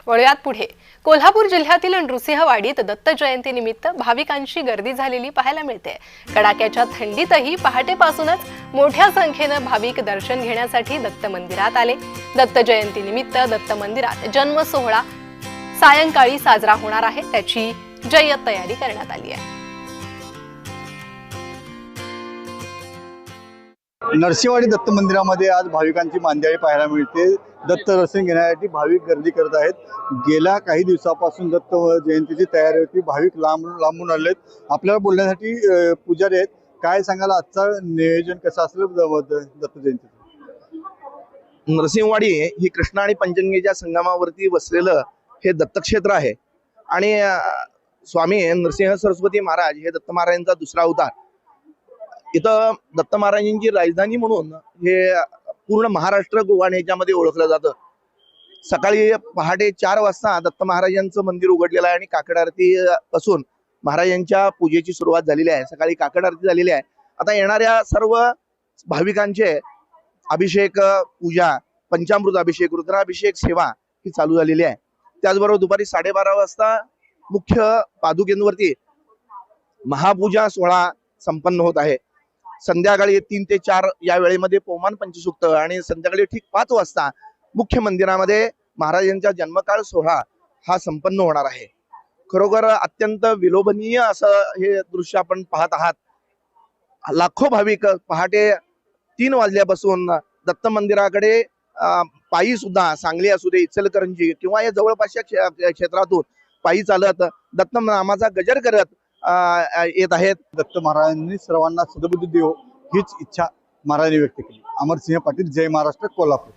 वळूयात पुढे. कोल्हापूर जिल्ह्यातील नृसिंहवाडीत दत्त जयंतीनिमित्त भाविकांची गर्दी झालेली पाहायला मिळते. कडाक्याच्या थंडीतही पहाटेपासूनच मोठ्या संख्येने भाविक दर्शन घेण्यासाठी दत्त मंदिरात आले. दत्त जयंतीनिमित्त दत्त मंदिरात जन्म सोहळा सायंकाळी साजरा होणार आहे, त्याची जय्यत तयारी करण्यात आली आहे. नरसिंहवाडी दत्त मंदिरामध्ये आज भाविकांची मांदियाळी पाहायला मिळते. दत्त दर्शन घेण्यासाठी भाविक गर्दी करत आहेत. गेल्या काही दिवसापासून दत्त जयंतीची तयारी होती. भाविक लांबून आलेत. आपल्याला बोलण्यासाठी पुजारी आहेत. काय सांगाल, आजचं नियोजन कसं असलं दत्त जयंतीचं? नरसिंहवाडी ही कृष्णा आणि पंचगंगेच्या संगमावरती वसलेलं हे दत्तक्षेत्र आहे आणि स्वामी नरसिंह सरस्वती महाराज हे दत्त महाराजांचा दुसरा अवतार. इथं दत्त महाराजांची राजधानी म्हणून हे पूर्ण महाराष्ट्र गोवा ह्याच्यामध्ये ओळखलं जातं. सकाळी पहाटे 4 वाजता दत्त महाराजांचं मंदिर उघडलेलं आहे आणि काकड आरती पासून महाराजांच्या पूजेची सुरुवात झालेली आहे. सकाळी काकड आरती झालेली आहे. आता येणाऱ्या सर्व भाविकांचे अभिषेक, पूजा, पंचामृत अभिषेक, रुद्राभिषेक सेवा ही चालू झालेली आहे. त्याचबरोबर दुपारी 12:30 वाजता मुख्य पादुकेंवरती महापूजा सोहळा संपन्न होत आहे. संध्याकाळी 3 ते 4 या वेळेमध्ये पौमान पंचसूक्त आणि संध्याकाळी ठीक 5 वाजता मुख्य मंदिरामध्ये महाराजांचा जन्मकाळ सोहळा हा संपन्न होणार आहे. खरोखर अत्यंत विलोभनीय असं हे दृश्य आपण पाहत आहात. लाखो भाविक पहाटे 3 वाजल्यापासून दत्त मंदिराकडे पायी सुद्धा, सांगली असू दे, इचलकरंजी किंवा या जवळपासच्या क्षेत्रातून पायी चालत दत्त नामाचा गजर करत येत आहेत. दत्त महाराजांनी सर्वांना सद्बुद्धी देवो हीच इच्छा महाराजांनी व्यक्त केली. अमरसिंह पाटील, जय महाराष्ट्र, कोल्हापूर.